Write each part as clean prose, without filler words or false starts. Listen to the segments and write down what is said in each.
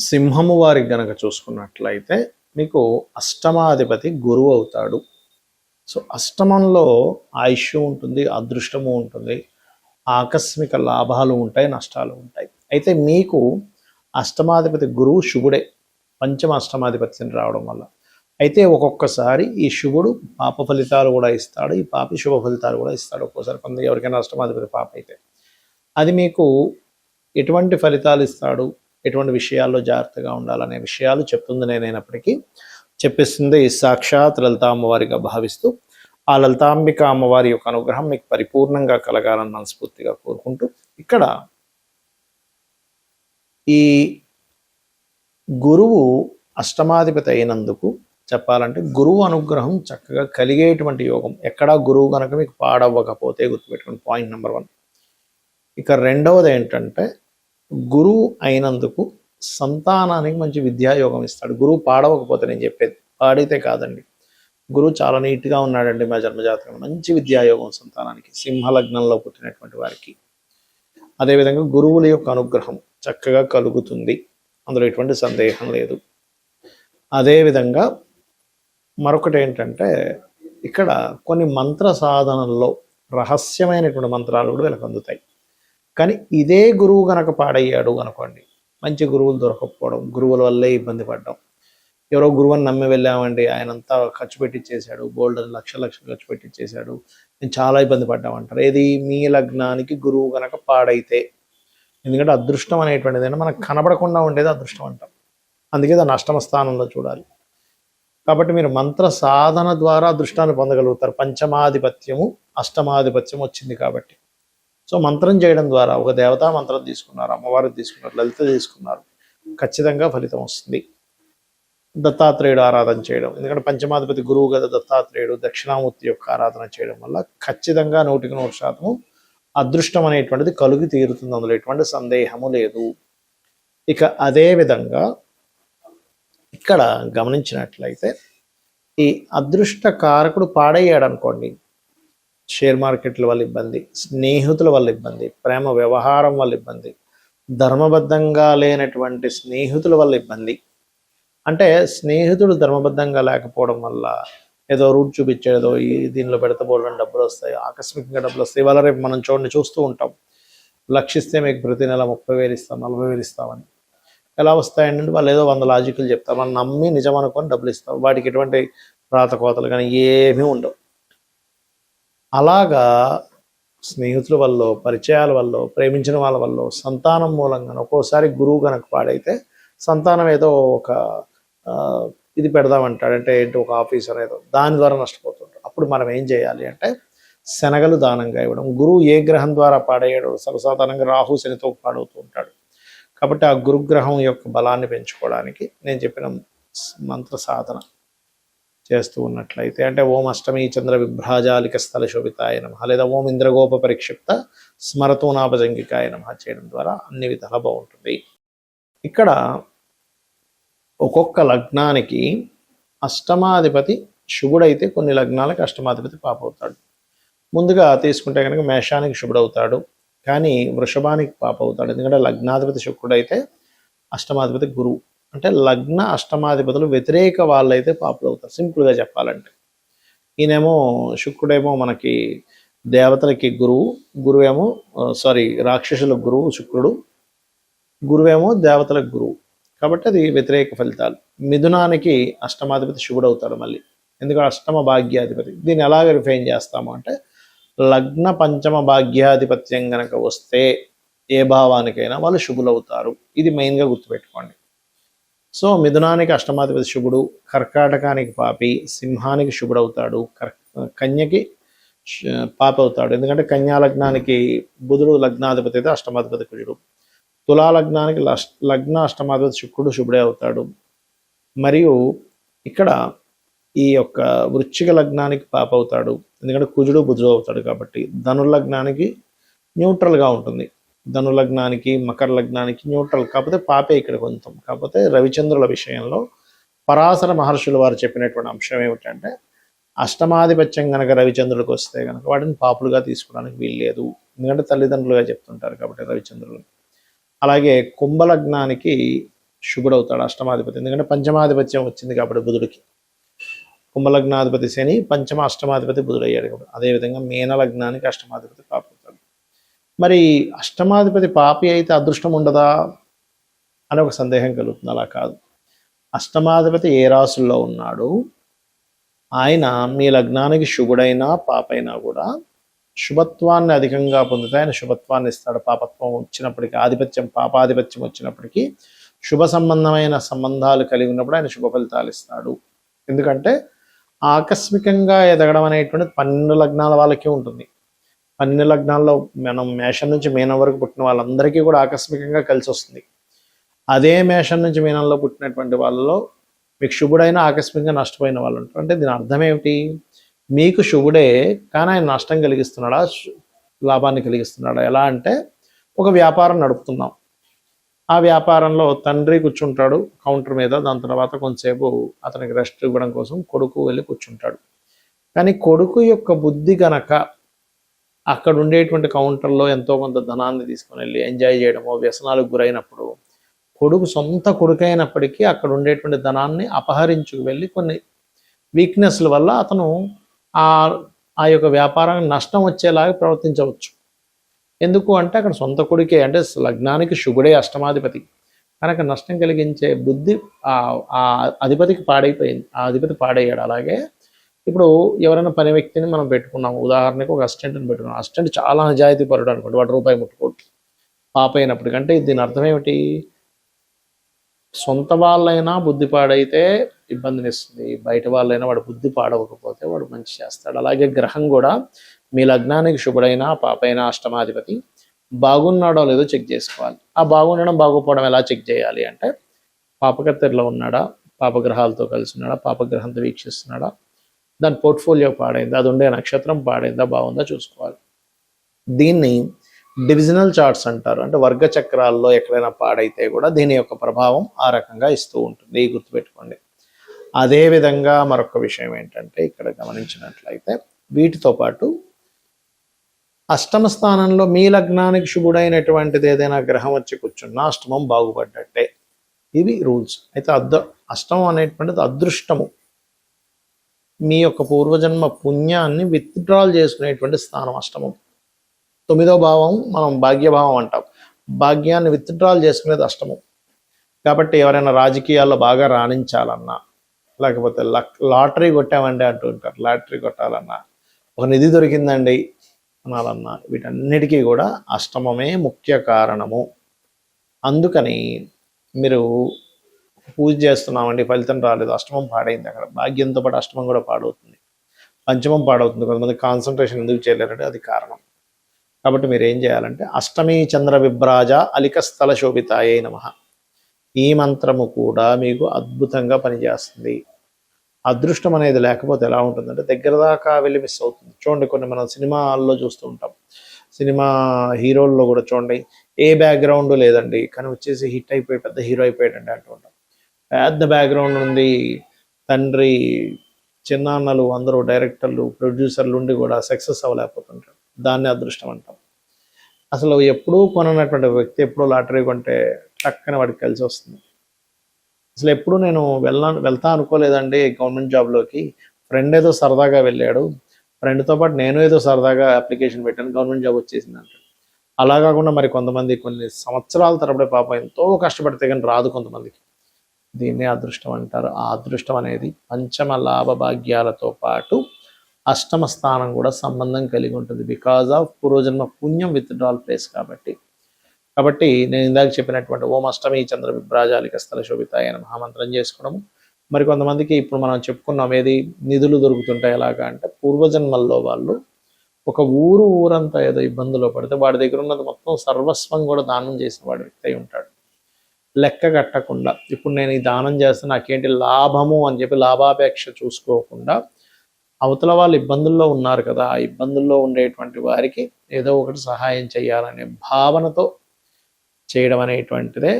సింహము వారికి గనక చూసుకున్నట్లయితే మీకు అష్టమాధిపతి గురువు అవుతాడు. సో అష్టమంలో ఆయుష్యం ఉంటుంది, అదృష్టము ఉంటుంది, ఆకస్మిక లాభాలు ఉంటాయి, నష్టాలు ఉంటాయి. అయితే మీకు అష్టమాధిపతి గురువు శుభుడే, పంచమ అష్టమాధిపత్యం రావడం వల్ల. అయితే ఒక్కొక్కసారి ఈ శుభుడు పాప ఫలితాలు కూడా ఇస్తాడు, ఈ పాపి శుభ ఫలితాలు కూడా ఇస్తాడు. ఒక్కోసారి కొంత ఎవరికైనా అష్టమాధిపతి పాప అయితే అది మీకు ఎటువంటి ఫలితాలు ఇస్తాడు, ఎటువంటి విషయాల్లో జాగ్రత్తగా ఉండాలనే విషయాలు చెప్తుంది నేనైనప్పటికీ చెప్పిస్తుంది సాక్షాత్ లలిత అమ్మవారిగా భావిస్తూ ఆ లలితాంబిక అమ్మవారి యొక్క అనుగ్రహం మీకు పరిపూర్ణంగా కలగాలని మనస్ఫూర్తిగా కోరుకుంటూ ఇక్కడ ఈ గురువు అష్టమాధిపతి అయినందుకు చెప్పాలంటే గురువు అనుగ్రహం చక్కగా కలిగేటువంటి యోగం. ఎక్కడా గురువు కనుక మీకు పాడవ్వకపోతే గుర్తుపెట్టుకోండి, పాయింట్ నెంబర్ 1. ఇక రెండవది ఏంటంటే గురువు అయినందుకు సంతానానికి మంచి విద్యాయోగం ఇస్తాడు. గురువు పాడవకపోతే, నేను చెప్పేది పాడితే కాదండి, గురువు చాలా నీట్గా ఉన్నాడండి మా జన్మజాతకంలో, మంచి విద్యాయోగం సంతానానికి, సింహలగ్నంలో పుట్టినటువంటి వారికి. అదేవిధంగా గురువుల యొక్క అనుగ్రహం చక్కగా కలుగుతుంది, అందులో ఎటువంటి సందేహం లేదు. అదేవిధంగా మరొకటి ఏంటంటే ఇక్కడ కొన్ని మంత్ర సాధనల్లో రహస్యమైనటువంటి మంత్రాలు కూడా వీళ్ళకి అందుతాయి. కానీ ఇదే గురువు గనక పాడయ్యాడు అనుకోండి, మంచి గురువులు దొరకకపోవడం, గురువుల వల్లే ఇబ్బంది పడ్డం, ఎవరో గురువుని నమ్మి వెళ్ళామండి, ఆయనంతా ఖర్చు పెట్టించేశాడు, బోల్డర్ లక్షలు ఖర్చు పెట్టించేశాడు, నేను చాలా ఇబ్బంది పడ్డామంటారు. ఏది మీ లగ్నానికి గురువు గనక పాడైతే. ఎందుకంటే అదృష్టం అనేటువంటిది మనకు కనబడకుండా ఉండేది అదృష్టం అంటాం, అందుకే దాన్ని అష్టమ స్థానంలో చూడాలి. కాబట్టి మీరు మంత్ర సాధన ద్వారా అదృష్టాన్ని పొందగలుగుతారు. పంచమాధిపత్యము అష్టమాధిపత్యం వచ్చింది కాబట్టి. సో మంత్రం చేయడం ద్వారా, ఒక దేవతా మంత్రం తీసుకున్నారు, అమ్మవారికి తీసుకున్నారు, లలిత తీసుకున్నారు, ఖచ్చితంగా ఫలితం వస్తుంది. దత్తాత్రేయుడు ఆరాధన చేయడం, ఎందుకంటే పంచమాధిపతి గురువు కదా దత్తాత్రేయుడు, దక్షిణామూర్తి యొక్క ఆరాధన చేయడం వల్ల ఖచ్చితంగా 100% అదృష్టం అనేటువంటిది కలుగు తీరుతుంది, అందులో ఎటువంటి సందేహము లేదు. ఇక అదే విధంగా ఇక్కడ గమనించినట్లయితే ఈ అదృష్ట కారకుడు పాడయ్యాడు అనుకోండి, షేర్ మార్కెట్ల వల్ల ఇబ్బంది, స్నేహితుల వల్ల ఇబ్బంది, ప్రేమ వ్యవహారం వల్ల ఇబ్బంది, ధర్మబద్ధంగా లేనటువంటి స్నేహితుల వల్ల ఇబ్బంది. అంటే స్నేహితుడు ధర్మబద్ధంగా లేకపోవడం వల్ల ఏదో రూట్ చూపించేదో, ఈ దీనిలో పెడితే బోల్డని డబ్బులు వస్తాయి, ఆకస్మికంగా డబ్బులు వస్తాయి, ఇవాళ రేపు మనం చూస్తూ ఉంటాం, లక్షిస్తే మీకు ప్రతి నెల 30,000 ఇస్తాం, 40,000 ఇస్తామని. ఎలా వస్తాయంటే వాళ్ళు ఏదో 100 లాజిక్లు చెప్తారు, మనం నమ్మి నిజం అనుకొని డబ్బులు ఇస్తాం, వాటికి ఎటువంటి రాతకోతలు కానీ ఏమీ ఉండవు. అలాగా స్నేహితుల వల్ల, పరిచయాల వల్ల, ప్రేమించిన వాళ్ళ వల్ల, సంతానం మూలంగా ఒక్కోసారి గురువు కనుక పాడైతే సంతానం ఏదో ఒక ఇది పెడదామంటాడు, అంటే ఏంటి ఒక ఆఫీసర్ ఏదో, దాని ద్వారా నష్టపోతుంటాడు. అప్పుడు మనం ఏం చేయాలి అంటే శనగలు దానంగా ఇవ్వడం. గురువు ఏ గ్రహం ద్వారా పాడయ్యాడు, సర్వసాధారణంగా రాహు శనితో పాడవుతూ ఉంటాడు. కాబట్టి ఆ గురుగ్రహం యొక్క బలాన్ని పెంచుకోవడానికి నేను చెప్పిన మంత్ర సాధన చేస్తూ ఉన్నట్లయితే, అంటే ఓం అష్టమి చంద్ర విభ్రాజాలిక స్థల శోభితాయ నమః, లేదా ఓం ఇంద్రగోప పరిక్షిప్త స్మరతోనాభజంగికాయ నమః చేయడం ద్వారా అన్ని విధాలా బాగుంటుంది. ఇక్కడ ఒక్కొక్క లగ్నానికి అష్టమాధిపతి శుభుడైతే కొన్ని లగ్నాలకు అష్టమాధిపతి పాపవుతాడు. ముందుగా తీసుకుంటే కనుక మేషానికి శుభుడవుతాడు, కానీ వృషభానికి పాపవుతాడు. ఎందుకంటే లగ్నాధిపతి శుక్రుడైతే అష్టమాధిపతి గురువు, అంటే లగ్న అష్టమాధిపతులు వ్యతిరేక వాళ్ళైతే పాపులు అవుతారు. సింపుల్గా చెప్పాలంటే ఈయనేమో శుక్రుడేమో మనకి దేవతలకి గురువు, గురువేమో రాక్షసులకు గురువు శుక్రుడు, గురువేమో దేవతలకు గురువు, కాబట్టి అది వ్యతిరేక ఫలితాలు. మిథునానికి అష్టమాధిపతి శుభుడు అవుతాడు మళ్ళీ, ఎందుకంటే అష్టమ భాగ్యాధిపతి. దీన్ని ఎలాగ రిఫైన్ చేస్తాము అంటే లగ్న పంచమ భాగ్యాధిపత్యం కనుక వస్తే ఏ భావానికైనా వాళ్ళు శుభులు అవుతారు, ఇది మెయిన్గా గుర్తుపెట్టుకోండి. సో మిథునానికి అష్టమాధిపతి శుభుడు, కర్కాటకానికి పాపి, సింహానికి శుభుడవుతాడు, కన్యకి పాపి అవుతాడు, ఎందుకంటే కన్యా లగ్నానికి బుధుడు లగ్నాధిపతి అయితే అష్టమాధిపతి కుజుడు, తులా లగ్నానికి లగ్న అష్టమాధిపతి శుక్రుడు శుభుడే అవుతాడు. మరియు ఇక్కడ ఈ యొక్క వృశ్చిక లగ్నానికి పాప అవుతాడు, ఎందుకంటే కుజుడు బుధుడు అవుతాడు. కాబట్టి ధనుర్లగ్నానికి న్యూట్రల్గా ఉంటుంది, ధనులగ్నానికి మకర లగ్నానికి న్యూట్రల్, కాకపోతే పాపే ఇక్కడ కొంచెం. కాకపోతే రవిచంద్రుల విషయంలో పరాశర మహర్షులు వారు చెప్పినటువంటి అంశం ఏమిటంటే అష్టమాధిపత్యం కనుక రవిచంద్రులకు వస్తే కనుక వాటిని పాపులుగా తీసుకోవడానికి వీల్లేదు, ఎందుకంటే తల్లిదండ్రులుగా చెప్తుంటారు కాబట్టి రవిచంద్రులు. అలాగే కుంభలగ్నానికి శుభుడవుతాడు అష్టమాధిపతి, ఎందుకంటే పంచమాధిపత్యం వచ్చింది కాబట్టి బుధుడికి. కుంభలగ్నాధిపతి శని, పంచమ అష్టమాధిపతి బుధుడయ్యాడు కాబట్టి. అదేవిధంగా మీన లగ్నానికి అష్టమాధిపతి పాప అవుతాడు. మరి అష్టమాధిపతి పాపి అయితే అదృష్టం ఉండదా అని ఒక సందేహం కలుగుతుంది. అలా కాదు. అష్టమాధిపతి ఏ రాసుల్లో ఉన్నాడు, ఆయన మీ లగ్నానికి శుభుడైనా పాపైనా కూడా శుభత్వాన్ని అధికంగా పొందితే ఆయన శుభత్వాన్ని ఇస్తాడు. పాపత్వం వచ్చినప్పటికీ, ఆధిపత్యం పాపాధిపత్యం వచ్చినప్పటికీ శుభ సంబంధమైన సంబంధాలు కలిగి ఉన్నప్పుడు ఆయన శుభ ఫలితాలు ఇస్తాడు. ఎందుకంటే ఆకస్మికంగా ఎదగడం అనేటువంటిది 12 లగ్నాల వాళ్ళకే ఉంటుంది. 12 లగ్నాల్లో మనం మేషం నుంచి మీనం వరకు పుట్టిన వాళ్ళందరికీ కూడా ఆకస్మికంగా కలిసి వస్తుంది. అదే మేషం నుంచి మీనంలో పుట్టినటువంటి వాళ్ళలో మీకు శుభుడైన ఆకస్మికంగా నష్టపోయిన వాళ్ళు ఉంటారు. అంటే దీని అర్థం ఏమిటి? మీకు శుభుడే కానీ ఆయన నష్టం కలిగిస్తున్నాడా, లాభాన్ని కలిగిస్తున్నాడా? ఎలా అంటే ఒక వ్యాపారం నడుపుతున్నాం, ఆ వ్యాపారంలో తండ్రి కూర్చుంటాడు కౌంటర్ మీద, దాని తర్వాత కొంతసేపు అతనికి రెస్ట్ ఇవ్వడం కోసం కొడుకు వెళ్ళి కూర్చుంటాడు. కానీ కొడుకు యొక్క బుద్ధి కనుక అక్కడ ఉండేటువంటి కౌంటర్లో ఎంతో కొంత ధనాన్ని తీసుకొని వెళ్ళి ఎంజాయ్ చేయడమో, వ్యసనాలకు గురైనప్పుడు కొడుకు సొంత కొడుకైనప్పటికీ అక్కడ ఉండేటువంటి ధనాన్ని అపహరించుకు వెళ్ళి కొన్ని వీక్నెస్ల వల్ల అతను ఆ యొక్క వ్యాపారానికి నష్టం వచ్చేలాగా ప్రవర్తించవచ్చు. ఎందుకు అంటే అక్కడ సొంత కొడుకే, అంటే లగ్నానికి శుభుడే అష్టమాధిపతి కనుక నష్టం కలిగించే బుద్ధి ఆ అధిపతికి పాడైపోయింది, ఆ అధిపతి పాడయ్యాడు. అలాగే ఇప్పుడు ఎవరైనా పని వ్యక్తిని మనం పెట్టుకున్నాము, ఉదాహరణకు ఒక అసిస్టెంట్ని పెట్టుకున్నాం, అసిస్టెంట్ చాలా నిజాయితీ పరుడు అనుకోండి, వాడు రూపాయి ముట్టుకోడు పాప అయినప్పటికంటే దీని అర్థం ఏమిటి? సొంత వాళ్ళైనా బుద్ధి పాడైతే ఇబ్బందినిస్తుంది, బయట వాళ్ళైనా వాడు బుద్ధి పాడవకపోతే వాడు మంచి చేస్తాడు. అలాగే గ్రహం కూడా మీ లగ్నానికి శుభుడైనా పాపైనా అష్టమాధిపతి బాగున్నాడో లేదో చెక్ చేసుకోవాలి. ఆ బాగుండడం బాగోపోవడం ఎలా చెక్ చేయాలి అంటే పాపకత్తెరలో ఉన్నాడా, పాపగ్రహాలతో కలిసి ఉన్నాడా, పాపగ్రహంతో వీక్షిస్తున్నాడా, దాని పోర్ట్ఫోలియో పాడైందా, అది ఉండే నక్షత్రం పాడైందా, బాగుందా చూసుకోవాలి. దీన్ని డివిజనల్ చార్ట్స్ అంటారు. అంటే వర్గ చక్రాల్లో ఎక్కడైనా పాడైతే కూడా దీని యొక్క ప్రభావం ఆ రకంగా ఇస్తూ ఉంటుంది, గుర్తుపెట్టుకోండి. అదేవిధంగా మరొక విషయం ఏంటంటే ఇక్కడ గమనించినట్లయితే వీటితో పాటు అష్టమ స్థానంలో మీ లగ్నానికి శుభుడైనటువంటిది ఏదైనా గ్రహం వచ్చి కూర్చున్నా అష్టమం బాగుపడ్డట్టే. ఇవి రూల్స్. అయితే అష్టమం అనేటువంటిది అదృష్టము, మీ యొక్క పూర్వజన్మ పుణ్యాన్ని విత్డ్రాల్ చేసుకునేటువంటి స్థానం అష్టమం. 9వ భావం మనం భాగ్యభావం అంటాం, భాగ్యాన్ని విత్డ్రాల్ చేసుకునేది అష్టమం. కాబట్టి ఎవరైనా రాజకీయాల్లో బాగా రాణించాలన్నా, లేకపోతే లాటరీ కొట్టామండి అంటూ ఉంటారు, లాటరీ కొట్టాలన్నా, ఒక నిధి దొరికిందండి అనాలన్నా, వీటన్నిటికీ కూడా అష్టమమే ముఖ్య కారణము. అందుకని మీరు పూజ చేస్తున్నామండి, ఫలితం రాలేదు, అష్టమం పాడైంది, అక్కడ భాగ్యంతో పాటు అష్టమం కూడా పాడవుతుంది, పంచమం పాడవుతుంది. కొంతమంది కాన్సన్ట్రేషన్ ఎందుకు చేయలేరంటే అది కారణం. కాబట్టి మీరు ఏం చేయాలంటే అష్టమీ చంద్ర విభ్రాజ అలికస్థల శోభితాయే నమః, ఈ మంత్రము కూడా మీకు అద్భుతంగా పనిచేస్తుంది. అదృష్టం అనేది లేకపోతే ఎలా ఉంటుందంటే దగ్గర దాకా వెళ్ళి మిస్ అవుతుంది. చూడండి, కొన్ని మనం సినిమాల్లో చూస్తూ ఉంటాం, సినిమా హీరోల్లో కూడా చూడండి, ఏ బ్యాక్గ్రౌండ్ లేదండి కానీ వచ్చేసి హిట్ అయిపోయి పెద్ద హీరో అయిపోయాడండి అంటూ ఉంటాం. పెద్ద బ్యాక్గ్రౌండ్ ఉంది, తండ్రి చిన్నాన్నలు అందరూ డైరెక్టర్లు ప్రొడ్యూసర్లు ఉండి కూడా సక్సెస్ అవ్వలేకపోతుంటారు. దాన్ని అదృష్టం అంటాం. అసలు ఎప్పుడూ కొననటువంటి వ్యక్తి ఎప్పుడూ లాటరీ కొంటే టక్కన వాడికి కలిసి వస్తుంది. అసలు ఎప్పుడు నేను వెళ్తా అనుకోలేదండి గవర్నమెంట్ జాబ్లోకి, ఫ్రెండ్ ఏదో సరదాగా వెళ్ళాడు, ఫ్రెండ్తో పాటు నేను ఏదో సరదాగా అప్లికేషన్ పెట్టాను, గవర్నమెంట్ జాబ్ వచ్చేసింది అంటాడు. అలా కాకుండా మరి కొంతమంది కొన్ని సంవత్సరాల తరబడి పాపం ఎంతో కష్టపడితే కానీ రాదు కొంతమందికి, దీన్నే అదృష్టం అంటారు. ఆ అదృష్టం అనేది పంచమ లాభ భాగ్యాలతో పాటు అష్టమ స్థానం కూడా సంబంధం కలిగి ఉంటుంది, బికాజ్ ఆఫ్ పూర్వజన్మ పుణ్యం విత్డ్రాల్ ప్లేస్ కాబట్టి నేను ఇందాక చెప్పినటువంటి ఓం అష్టమి చంద్ర విభ్రాజాలిక స్థల శోభితాయ మహామంత్రం చేసుకోవడము. మరి కొంతమందికి ఇప్పుడు మనం చెప్పుకున్నాం ఏది నిధులు దొరుకుతుంటాయి ఎలాగా అంటే పూర్వజన్మల్లో వాళ్ళు ఒక ఊరంతా ఏదో ఇబ్బందులో పడితే వాడి దగ్గర ఉన్నది మొత్తం సర్వస్వం కూడా దానం చేసిన వాడి వ్యక్తి అయి ఉంటాడు. లెక్క కట్టకుండా ఇప్పుడు నేను ఈ దానం చేస్తే నాకేంటి లాభము అని చెప్పి లాభాపేక్ష చూసుకోకుండా అవతల వాళ్ళు ఇబ్బందుల్లో ఉన్నారు కదా, ఆ ఇబ్బందుల్లో ఉండేటువంటి వారికి ఏదో ఒకటి సహాయం చేయాలనే భావనతో చేయడం అనేటువంటిదే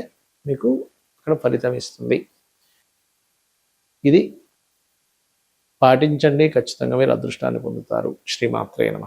మీకు అక్కడ ఫలితం ఇస్తుంది. ఇది పాటించండి, ఖచ్చితంగా మీరు అదృష్టాన్ని పొందుతారు. శ్రీమాత్రే నమః.